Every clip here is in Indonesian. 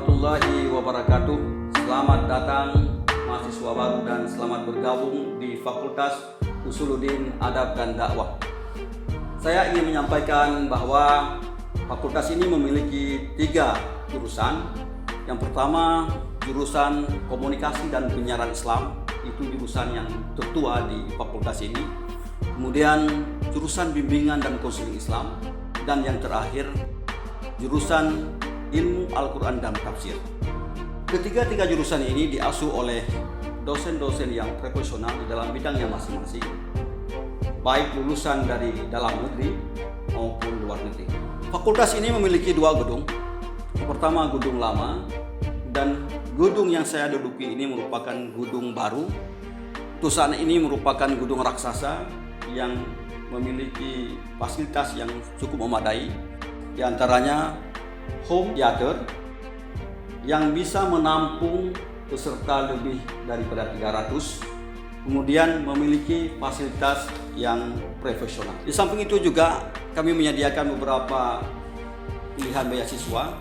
warahmatullahi wabarakatuh. Selamat datang mahasiswa baru dan selamat bergabung di Fakultas Usuluddin Adab dan Dakwah. Saya ingin menyampaikan bahwa fakultas ini memiliki 3 jurusan. Yang pertama, jurusan Komunikasi dan Penyiaran Islam, itu jurusan yang tertua di fakultas ini. Kemudian jurusan Bimbingan dan Konseling Islam, dan yang terakhir jurusan Ilmu Al-Quran dan Tafsir. Ketiga jurusan ini diasuh oleh dosen-dosen yang profesional di dalam bidangnya masing-masing, baik lulusan dari dalam negeri maupun luar negeri. Fakultas ini memiliki 2 gedung. Yang pertama gedung lama, dan gedung yang saya duduki ini merupakan gedung baru. Saat ini merupakan gedung raksasa yang memiliki fasilitas yang cukup memadai, di antaranya home theater yang bisa menampung peserta lebih daripada 300, kemudian memiliki fasilitas yang profesional. Di samping itu juga kami menyediakan beberapa pilihan beasiswa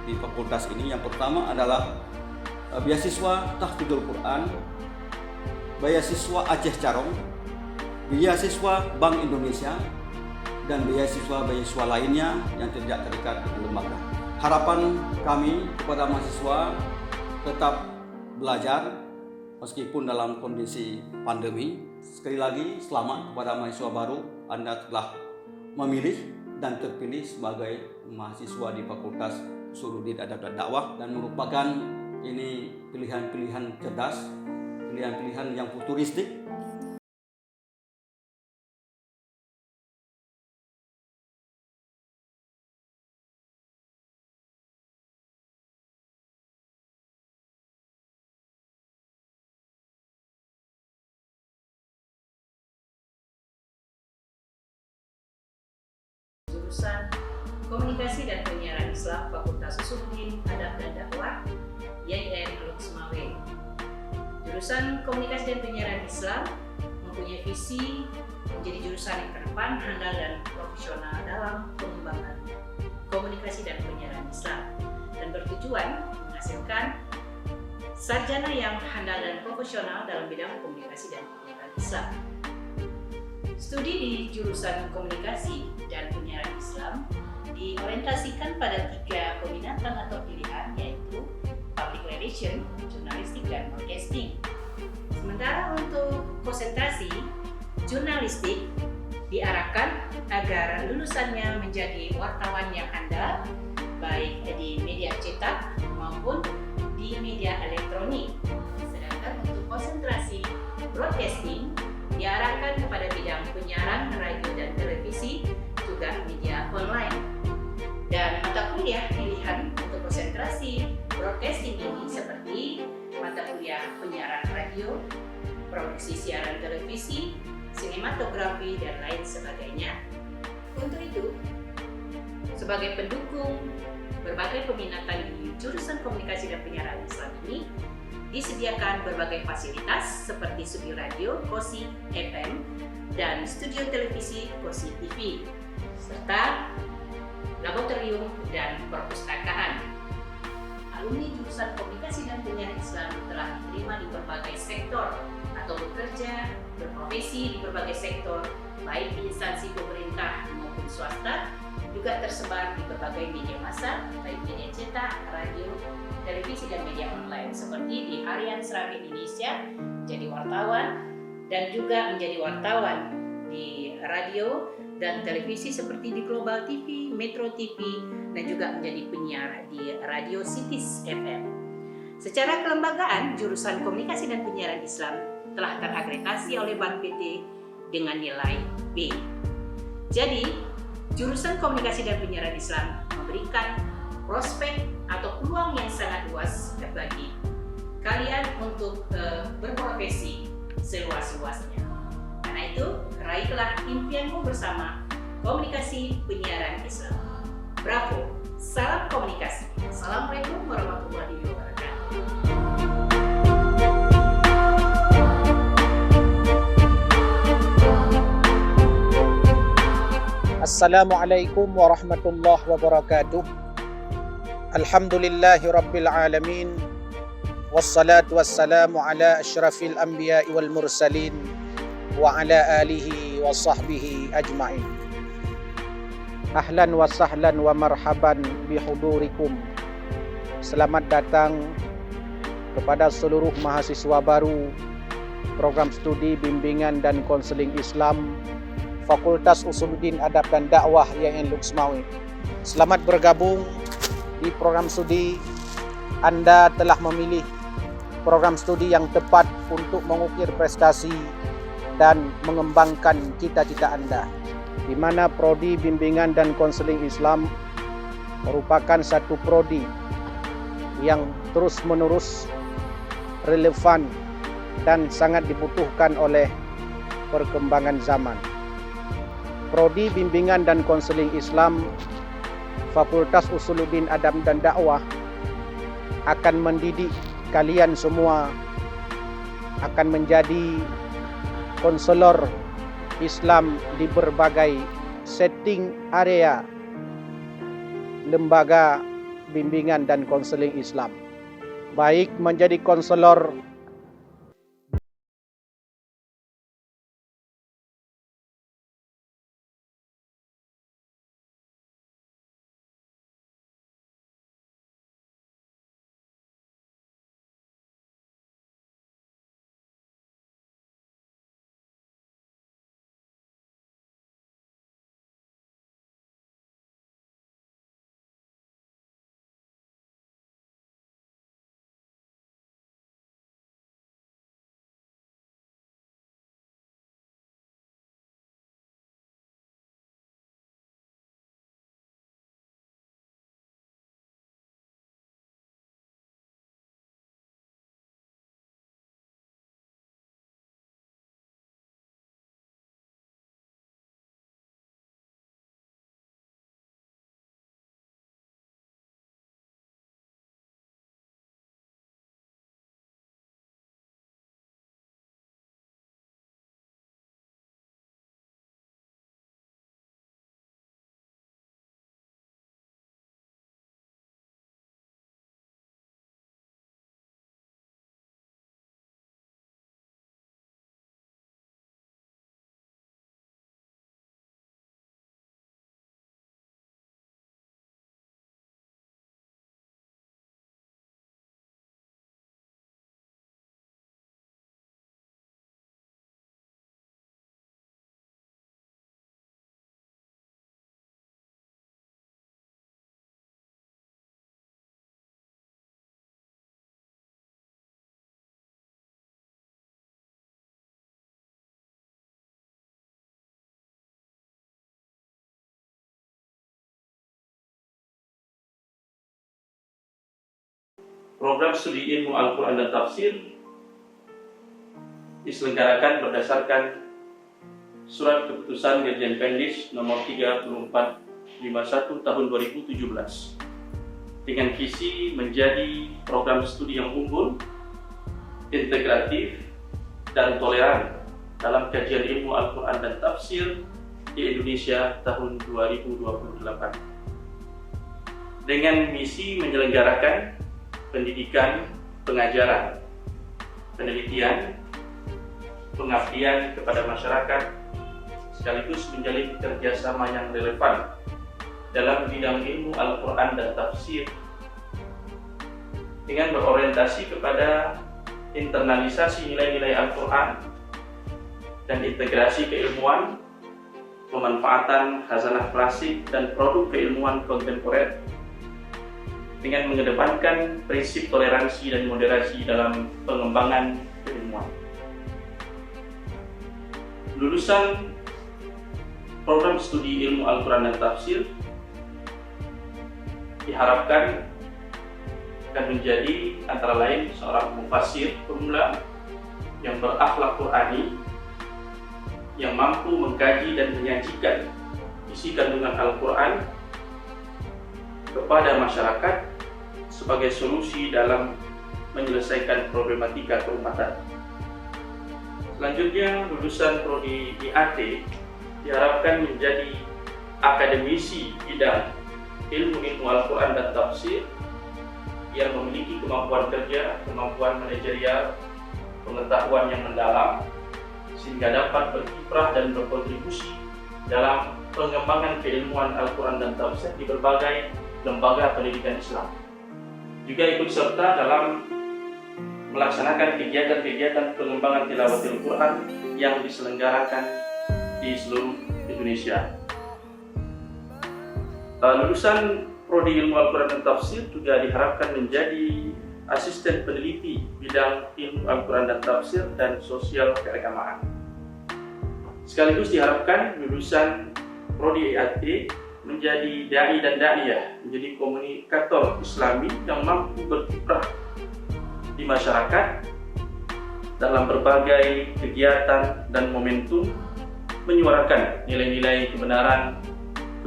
di fakultas ini. Yang pertama adalah beasiswa Tahfidzul Quran, beasiswa Aceh Carong, beasiswa Bank Indonesia, dan beasiswa lainnya yang tidak terikat dengan lembaga. Harapan kami kepada mahasiswa tetap belajar meskipun dalam kondisi pandemi. Sekali lagi, selamat kepada mahasiswa baru. Anda telah memilih dan terpilih sebagai mahasiswa di Fakultas Usuluddin Adab dan Dakwah, dan merupakan ini pilihan-pilihan cerdas, pilihan-pilihan yang futuristik. Jurusan Komunikasi dan Penyiaran Islam Fakultas Usuluddin Adab dan Dakwah YIN Al-Utsmawe. Jurusan Komunikasi dan Penyiaran Islam mempunyai visi menjadi jurusan yang terdepan, handal dan profesional dalam pengembangan komunikasi dan penyiaran Islam, dan bertujuan menghasilkan sarjana yang handal dan profesional dalam bidang komunikasi dan penyiaran Islam. Studi di jurusan Komunikasi dan Penyiaran Islam diorientasikan pada 3 peminatan atau pilihan, yaitu Public Relation, Jurnalistik, dan Broadcasting. Sementara untuk konsentrasi jurnalistik diarahkan agar lulusannya menjadi wartawan yang handal, baik di media cetak maupun di media elektronik. Sedangkan untuk konsentrasi broadcasting diarahkan kepada bidang penyiaran radio dan televisi, juga media online. Dan mata kuliah pilihan untuk konsentrasi broadcasting ini seperti mata kuliah penyiaran radio, produksi siaran televisi, sinematografi, dan lain sebagainya. Untuk itu, sebagai pendukung berbagai peminatan di jurusan Komunikasi dan Penyiaran Islam ini, disediakan berbagai fasilitas seperti studio radio Kosi FM dan studio televisi Kosi TV, serta laboratorium dan perpustakaan. Alumni jurusan Komunikasi dan Penyiaran Islam telah diterima di berbagai sektor atau bekerja berprofesi di berbagai sektor, baik di instansi pemerintah maupun swasta, juga tersebar di berbagai media massa, baik media cetak, radio, televisi, dan media online, seperti di Harian Seram Indonesia, jadi wartawan, dan juga menjadi wartawan di radio dan televisi seperti di Global TV, Metro TV, dan juga menjadi penyiar di Radio Cities FM. Secara kelembagaan, jurusan Komunikasi dan Penyiaran Islam telah terakreditasi oleh Bank PT dengan nilai B. Jadi, jurusan Komunikasi dan Penyiaran Islam memberikan prospek atau peluang yang sangat luas bagi kalian untuk berprofesi seluas-luasnya. Karena itu, raihlah impianmu bersama Komunikasi Penyiaran Islam. Bravo, salam komunikasi. Assalamualaikum warahmatullahi wabarakatuh. Assalamualaikum warahmatullahi wabarakatuh. Alhamdulillahi Rabbil Alamin. Wassalatu wassalamu ala asyrafil anbiya'i wal mursalin wa ala alihi wa sahbihi ajma'in. Ahlan wa sahlan wa marhaban bihudurikum. Selamat datang kepada seluruh mahasiswa baru Program Studi Bimbingan dan Konseling Islam Fakultas Usuluddin Adab dan Dakwah YN Luxmawi. Selamat bergabung di program studi. Anda telah memilih program studi yang tepat untuk mengukir prestasi dan mengembangkan cita-cita Anda, di mana Prodi Bimbingan dan Konseling Islam merupakan satu prodi yang terus-menerus relevan dan sangat dibutuhkan oleh perkembangan zaman. Prodi Bimbingan dan Konseling Islam Fakultas Usuluddin Adab dan Dakwah akan mendidik kalian semua akan menjadi konselor Islam di berbagai setting area lembaga bimbingan dan konseling Islam, baik menjadi konselor Program studi ilmu Al-Quran dan Tafsir diselenggarakan berdasarkan Surat Keputusan Dirjen Pendis nomor 3451 tahun 2017 dengan visi menjadi program studi yang unggul, integratif, dan toleran dalam kajian ilmu Al-Quran dan Tafsir di Indonesia tahun 2028 dengan misi menyelenggarakan pendidikan, pengajaran, penelitian, pengabdian kepada masyarakat, sekaligus menjalin kerjasama yang relevan dalam bidang ilmu Al-Quran dan Tafsir dengan berorientasi kepada internalisasi nilai-nilai Al-Quran dan integrasi keilmuan, pemanfaatan khazanah klasik dan produk keilmuan kontemporer dengan mengedepankan prinsip toleransi dan moderasi dalam pengembangan keilmuan. Lulusan program studi ilmu Al-Quran dan Tafsir diharapkan akan menjadi antara lain seorang mufassir pemula yang berakhlak Qurani, yang mampu mengkaji dan menyajikan isi kandungan Al-Quran kepada masyarakat sebagai solusi dalam menyelesaikan problematika keumatan. Selanjutnya, lulusan Prodi IAT diharapkan menjadi akademisi bidang ilmu-ilmu Al-Quran dan tafsir yang memiliki kemampuan kerja, kemampuan manajerial, pengetahuan yang mendalam, sehingga dapat berkiprah dan berkontribusi dalam pengembangan keilmuan Al-Quran dan tafsir di berbagai lembaga pendidikan Islam. Juga ikut serta dalam melaksanakan kegiatan-kegiatan pengembangan tilawatil Quran yang diselenggarakan di seluruh Indonesia. Lulusan Prodi Ilmu Al-Quran dan Tafsir juga diharapkan menjadi asisten peneliti bidang ilmu Al-Quran dan Tafsir dan sosial keagamaan. Sekaligus diharapkan lulusan Prodi IAT menjadi dai dan da'iyah, menjadi komunikator Islami yang mampu berkiprah di masyarakat dalam berbagai kegiatan dan momentum, menyuarakan nilai-nilai kebenaran,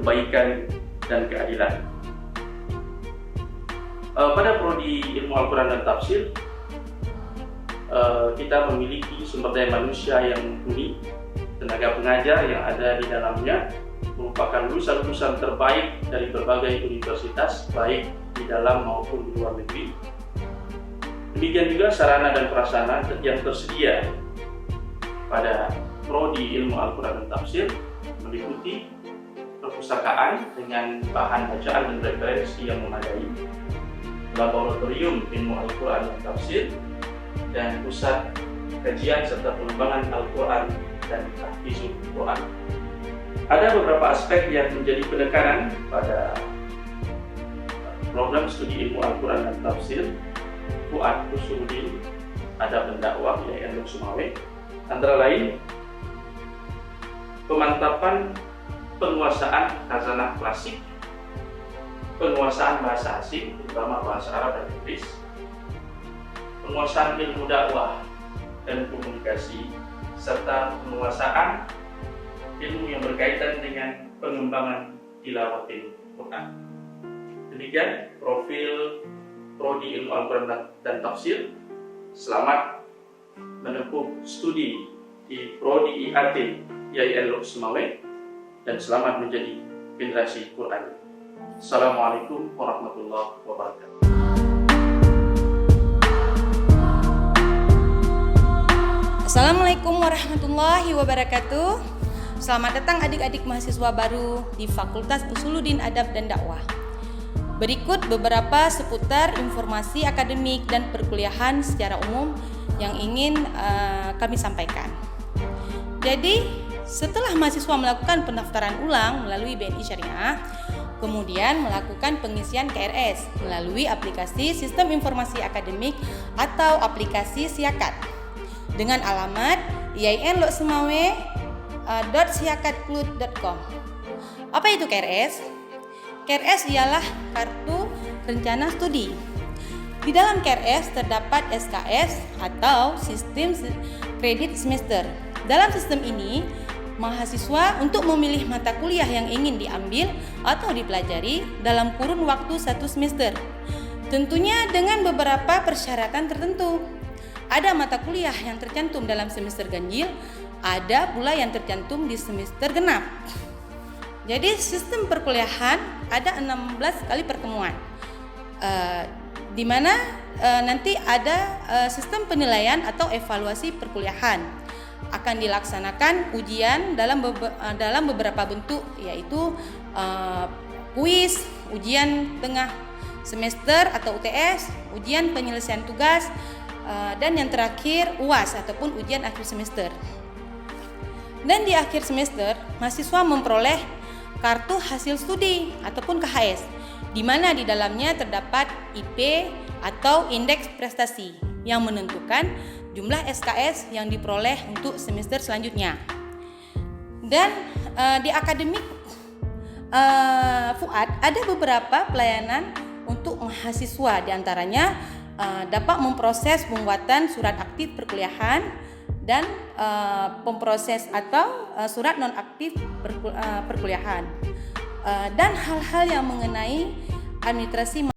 kebaikan, dan keadilan. Pada Prodi Ilmu Al-Quran dan Tafsir, kita memiliki sumber daya manusia yang mumpuni, tenaga pengajar yang ada di dalamnya merupakan lulusan-lulusan terbaik dari berbagai universitas, baik di dalam maupun di luar negeri. Demikian juga sarana dan prasarana yang tersedia pada Prodi Ilmu Al-Quran dan Tafsir meliputi perpustakaan dengan bahan bacaan dan referensi yang memadai, laboratorium ilmu Al-Quran dan Tafsir, dan pusat kajian serta pengembangan Al-Quran dan tahfizul Quran. Ada beberapa aspek yang menjadi penekanan pada program studi ilmu Al-Quran dan Tafsir Fuad Usuluddin Adab dan Dakwah YIN Lok Sumawe, antara lain pemantapan penguasaan khazanah klasik, penguasaan bahasa asing, terutama bahasa Arab dan Inggris, penguasaan ilmu dakwah dan komunikasi, serta penguasaan ilmu yang berkaitan dengan pengembangan tilawatil Quran. Demikian profil Prodi Ilmu Al-Quran dan Tafsir. Selamat menempuh studi di Prodi IAT YIN Lok Sumawe dan selamat menjadi generasi Quran. Assalamualaikum warahmatullahi wabarakatuh. Assalamualaikum warahmatullahi wabarakatuh. Selamat datang adik-adik mahasiswa baru di Fakultas Usuluddin Adab dan Dakwah. Berikut beberapa seputar informasi akademik dan perkuliahan secara umum yang ingin kami sampaikan. Jadi, setelah mahasiswa melakukan pendaftaran ulang melalui BNI Syariah, kemudian melakukan pengisian KRS melalui aplikasi Sistem Informasi Akademik atau aplikasi Siakat dengan alamat yainloksemawe.siakatklud.com. Apa itu KRS? KRS ialah Kartu Rencana Studi. Di dalam KRS terdapat SKS atau Sistem Kredit Semester. Dalam sistem ini, mahasiswa untuk memilih mata kuliah yang ingin diambil atau dipelajari dalam kurun waktu 1 semester. Tentunya dengan beberapa persyaratan tertentu. Ada mata kuliah yang tercantum dalam semester ganjil, ada pula yang tercantum di semester genap. Jadi sistem perkuliahan ada 16 kali pertemuan, di mana nanti ada sistem penilaian atau evaluasi perkuliahan. Akan dilaksanakan ujian dalam beberapa bentuk, yaitu kuis, ujian tengah semester atau UTS, ujian penyelesaian tugas, dan yang terakhir UAS ataupun ujian akhir semester. Dan di akhir semester, mahasiswa memperoleh kartu hasil studi ataupun KHS, di mana di dalamnya terdapat IP atau indeks prestasi yang menentukan jumlah SKS yang diperoleh untuk semester selanjutnya. Dan di akademik Fuad ada beberapa pelayanan untuk mahasiswa, diantaranya dapat memproses pembuatan surat aktif perkuliahan dan pemproses atau surat nonaktif perkuliahan dan hal-hal yang mengenai administrasi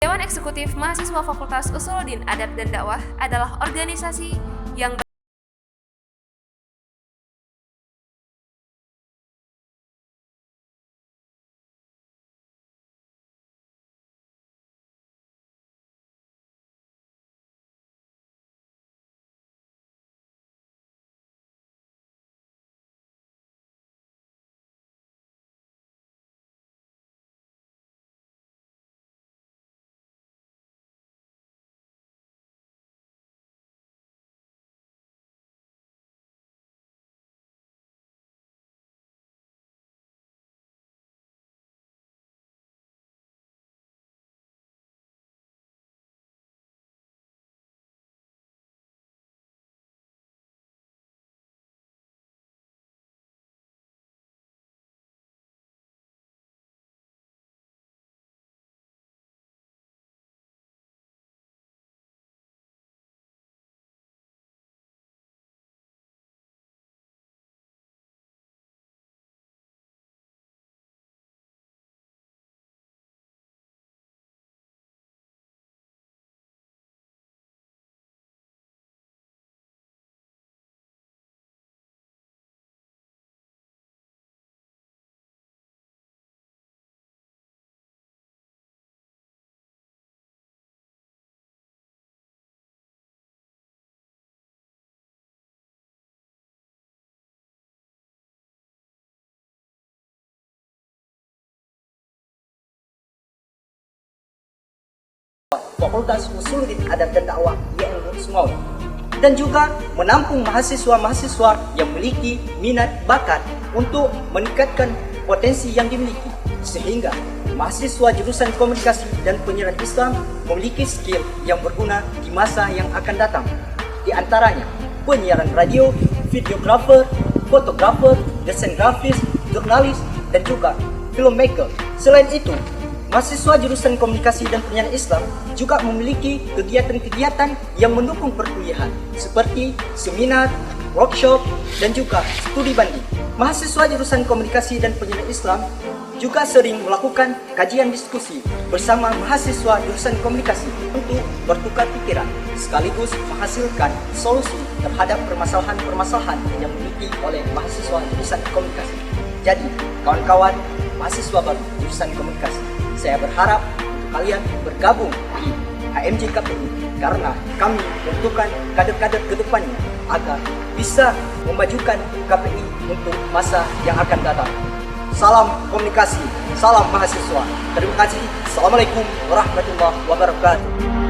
Dewan Eksekutif Mahasiswa Fakultas Usuluddin Adab dan Dakwah adalah organisasi yang Fakultas Usuluddin Adab dan Dakwah YN Sumawi, dan juga menampung mahasiswa-mahasiswa yang memiliki minat bakat untuk meningkatkan potensi yang dimiliki, sehingga mahasiswa jurusan komunikasi dan penyiaran Islam memiliki skill yang berguna di masa yang akan datang. Di antaranya penyiaran radio, videografer, fotografer, desain grafis, jurnalis, dan juga filmmaker. Selain itu, mahasiswa jurusan komunikasi dan penyiaran Islam juga memiliki kegiatan-kegiatan yang mendukung perkuliahan seperti seminar, workshop, dan juga studi banding. Mahasiswa jurusan komunikasi dan penyiaran Islam juga sering melakukan kajian diskusi bersama mahasiswa jurusan komunikasi untuk bertukar pikiran sekaligus menghasilkan solusi terhadap permasalahan-permasalahan yang dimiliki oleh mahasiswa jurusan komunikasi. Jadi, kawan-kawan mahasiswa baru jurusan komunikasi, saya berharap untuk kalian bergabung di HMJ KPI karena kami membutuhkan kader-kader ke depannya agar bisa memajukan KPI untuk masa yang akan datang. Salam komunikasi, salam mahasiswa. Terima kasih. Assalamualaikum warahmatullahi wabarakatuh.